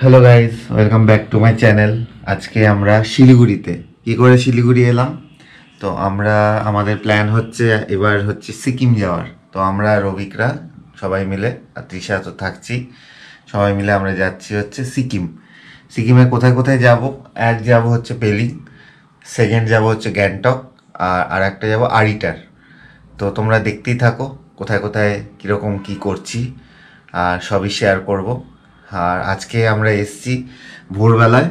Hello guys, welcome back to my channel. আজকে আমরা শিলিগুড়িতে কী করে শিলিগুড়ি এলাম, তো আমরা আমাদের প্ল্যান হচ্ছে এবার হচ্ছে সিকিম যাওয়ার। তো আমরা রবিকরা সবাই মিলে, আর তৃষা তো থাকছি, সবাই মিলে আমরা যাচ্ছি হচ্ছে সিকিম। সিকিমে কোথায় কোথায় যাব? এক যাব হচ্ছে পেলিং, সেকেন্ড যাব হচ্ছে গ্যাংটক, আর একটা যাব আরিটার। তো তোমরা দেখতেই থাকো কোথায় কোথায় কীরকম কী করছি, আর সবই শেয়ার করব। আর আজকে আমরা এসছি ভোরবেলায়,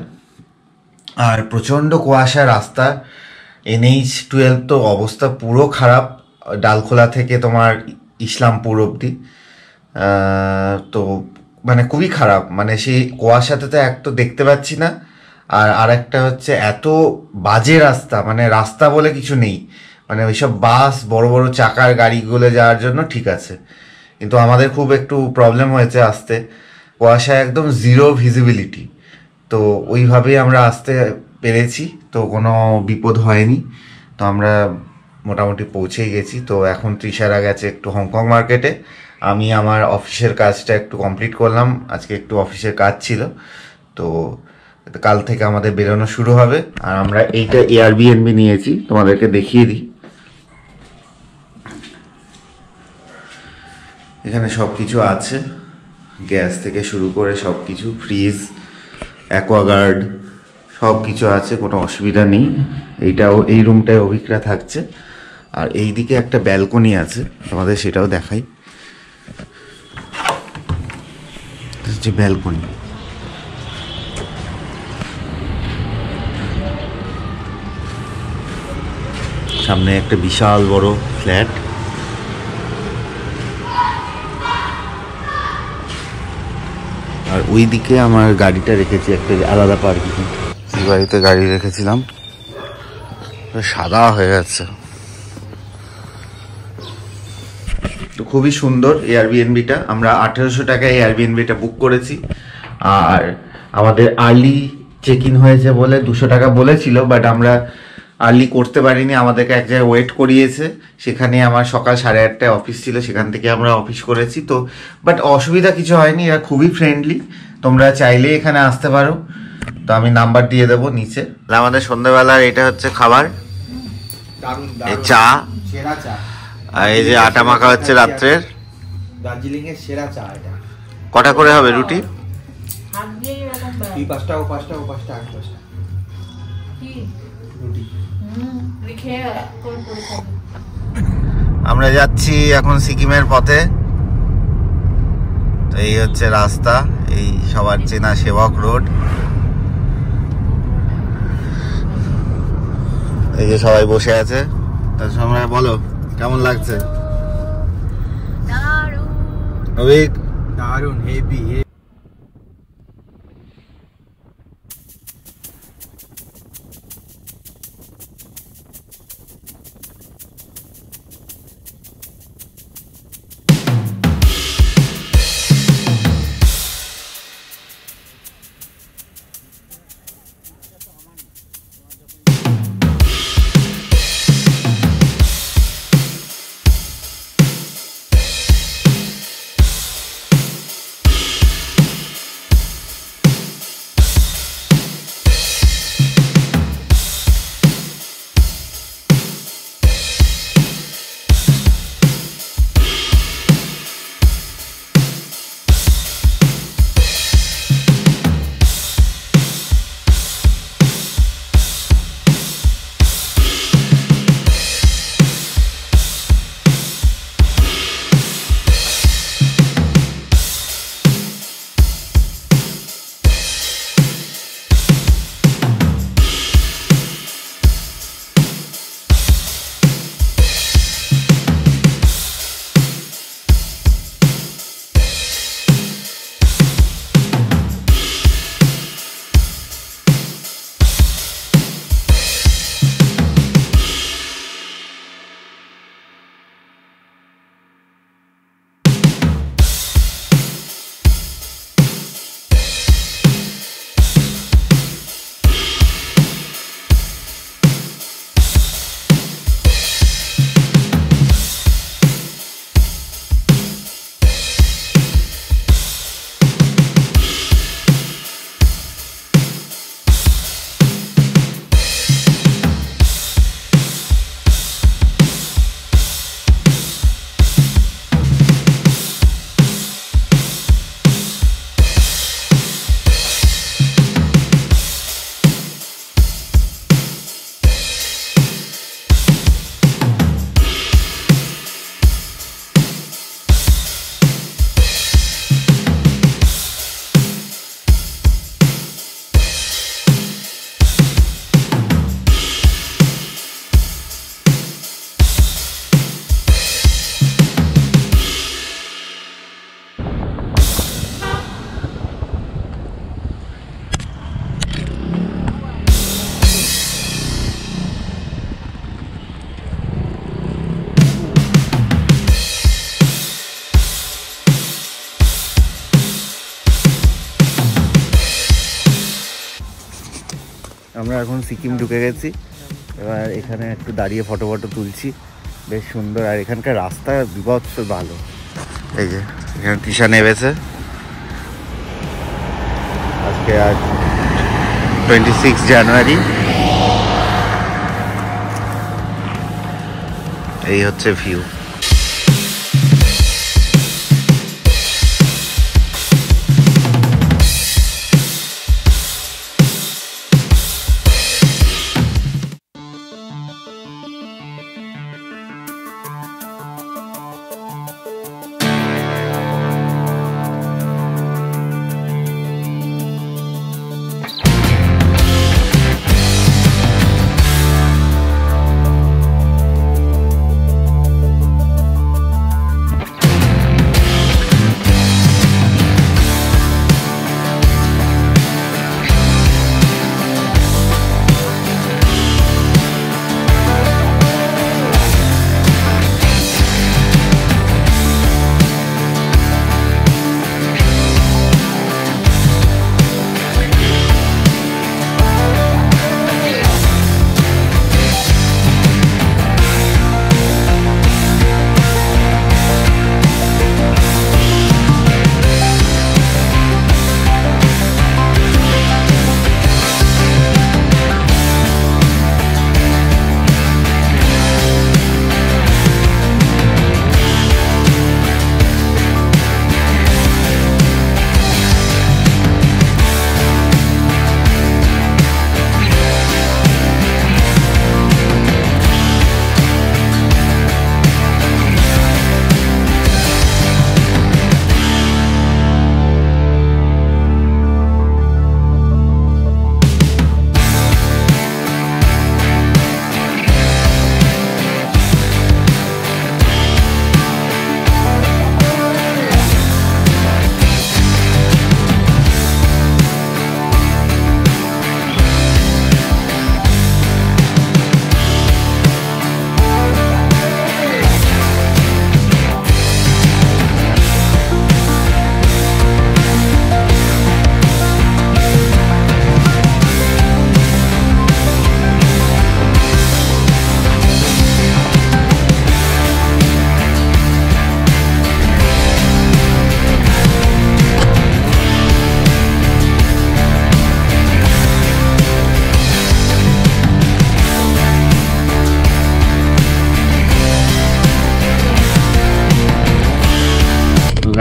আর প্রচণ্ড কুয়াশা রাস্তা। NH-12 তো অবস্থা পুরো খারাপ, ডালখোলা থেকে তোমার ইসলামপুর অবধি। তো মানে খুবই খারাপ, মানে সেই কুয়াশাতে তো এক তো দেখতে পাচ্ছি না, আর আরেকটা হচ্ছে এত বাজে রাস্তা, মানে রাস্তা বলে কিছু নেই। মানে ওইসব বাস বড় বড় চাকার গাড়িগুলো যাওয়ার জন্য ঠিক আছে, কিন্তু আমাদের খুব একটু প্রবলেম হয়েছে আসতে। কুয়াশায় একদম জিরো ভিজিবিলিটি, তো ওইভাবেই আমরা আসতে পেরেছি, তো কোনো বিপদ হয়নি। তো আমরা মোটামুটি পৌঁছেই গেছি। তো এখন তৃষারা গেছে একটু হংকং মার্কেটে, আমি আমার অফিসের কাজটা একটু কমপ্লিট করলাম। আজকে একটু অফিসের কাজ ছিল, তো কাল থেকে আমাদের বেরোনো শুরু হবে। আর আমরা এইটা এয়ারবিএনবি নিয়েছি, তোমাদেরকে দেখিয়ে দিই। এখানে সব কিছু আছে, গ্যাস থেকে শুরু করে সব কিছু, ফ্রিজ, অ্যাকোয়াগার্ড, সব কিছু আছে, কোনো অসুবিধা নেই। এই রুমটায় অভিকরা থাকছে, আর এই দিকে একটা ব্যালকনি আছে, তোমাদের সেটাও দেখাই। হচ্ছে ব্যালকনি, সামনে একটা বিশাল বড় ফ্ল্যাট। আর ওই দিকে আমার গাড়িটা রেখেছি একটা আলাদা পার্কিং, এই বাড়িতে গাড়ি রেখেছিলাম, সাদা হয়ে গেছে। তো খুবই সুন্দর এয়ারবিএনবিটা, আমরা 1800 টাকায় এয়ারবিএনবিটা বুক করেছি। আর আমাদের আর্লি চেক ইন হয়েছে বলে 200 টাকা বলেছিল, বাট আমরা আর্লি করতে পারিনি, আমাদেরকে এক জায়গায় ওয়েট করিয়েছে। সেখানে আমার সকাল 8:30টায় অফিস ছিল, সেখান থেকে আমরা অফিস করেছি। তো বাট অসুবিধা কিছু হয়নি, এরা খুবই ফ্রেন্ডলি, তোমরা চাইলেই এখানে আসতে পারো। তো আমি নাম্বার দিয়ে দেবো নিচে। আমাদের সন্ধ্যাবেলার এটা হচ্ছে খাবার, এই চা, আর এই যে আটা মাখা হচ্ছে রাত্রের। দার্জিলিং এর সেরা চা এটা। কটা করে হবে রুটি? পাঁচটা রুটি। আমরা যাচ্ছি এখন সিকিমের পথে। তো এই হচ্ছে রাস্তা, এই সবার চেনা সেবক রোড। এই যে সবাই বসে আছে, তার সঙ্গে বলো কেমন লাগছে? দারুণ হেভি। আমরা এখন সিকিম ঢুকে গেছি। এবার এখানে একটু দাঁড়িয়ে ফটো তুলছি, বেশ সুন্দর। আর এখানকার রাস্তা বিভৎস ভালো। এই যে এখানে তৃষা নেমেছে। আজকে আজ 26 জানুয়ারি। এই হচ্ছে ভিউ।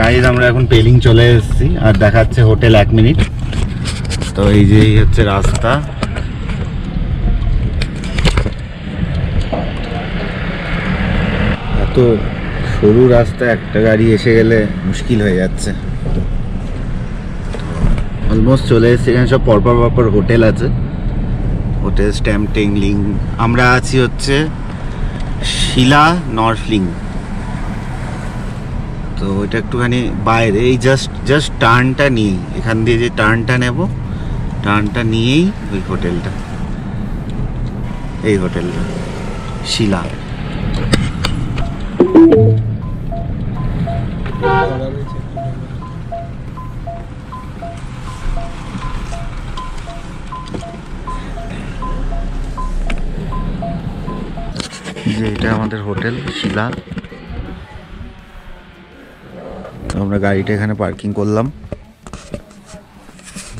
গাইজ আমরা এখন পেলিং চলে এসেছি আর দেখাচ্ছে হোটেল 1 মিনিট। তো এই যে এই হচ্ছে রাস্তা। এত সরু রাস্তা, একটা গাড়ি এসে গেলে মুশকিল হয়ে যাচ্ছে। অলমোস্ট চলে এসেছি। এখানে সব পরপর হোটেল আছে। হোটেল স্ট্যাম্পটিং লিং। আমরা আছি হচ্ছে শিলা নর্থলিং। তো ওইটা একটুখানি বাইরে, এই জাস্ট টার্নটা নিয়েই, এখান দিয়ে যে টার্নটা নেব, টার্নটা নিয়েই ওই হোটেলটা, এই হোটেলটা শিলা। যে এটা আমাদের হোটেল শিলা। আমরা গাড়িটা এখানে পার্কিং করলাম।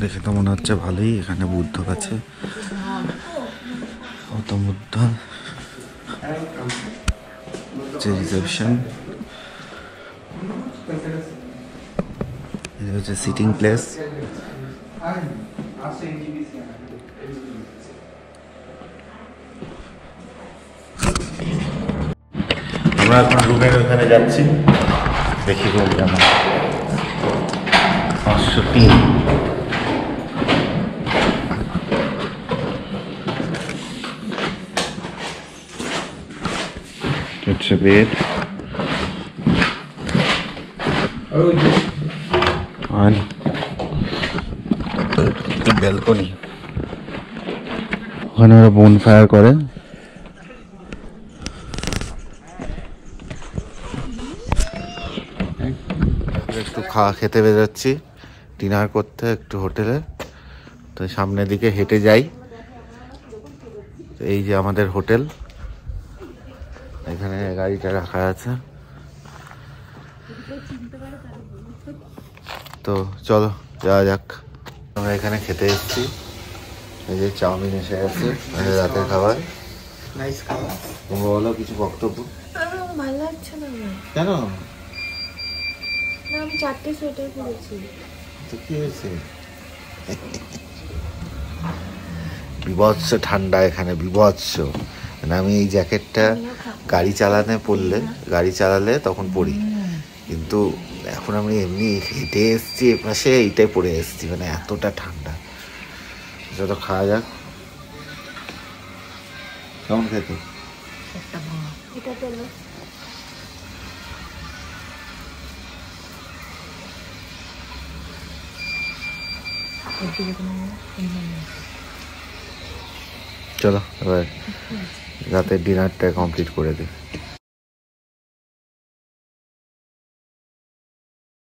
দেখে তো মনে হচ্ছে ভালোই। এখানে বুদ্ধ আছে, গৌতম বুদ্ধ। রিসেপশন, এটা হচ্ছে সিটিং প্লেস। আমরা এখন রুমের ওখানে যাচ্ছি। দেখি রুম কেমন। 503। It's a bed. And balcony. ওখানে ওরা বোন ফায়ার করে। একটু খেতে বেরোচ্ছি ডিনার করতে একটু হোটেলে। তো সামনের দিকে হেঁটে যাই, তো এই যে আমাদের হোটেল, এখানে গাড়িটা রাখা আছে। তো চলো যাওয়া যাক। আমরা এখানে খেতে এসেছি, এই যে চাউমিন এসে গেছে, রাতের খাবার। নাইস খাবার। তোমরা বলো কিছু বক্তব্য। ভালো লাগছে না আমার। কেন? না আমি 4টে সোয়েটার পরেছি। তো কি হয়েছে? বিভৎস ঠান্ডা এখানে, বিভৎস। মানে আমি এই জ্যাকেটটা গাড়ি চালালে তখন পরি, কিন্তু এখন আমি এমনি হেঁটে এসছি এপাশে, এইটাই পরে এসছি, মানে এতটা ঠান্ডা। যত খাওয়া যাক। কেমন খেতে? এটা পেলো। চলো এবার রাতের ডিনারটা কমপ্লিট করে দিই।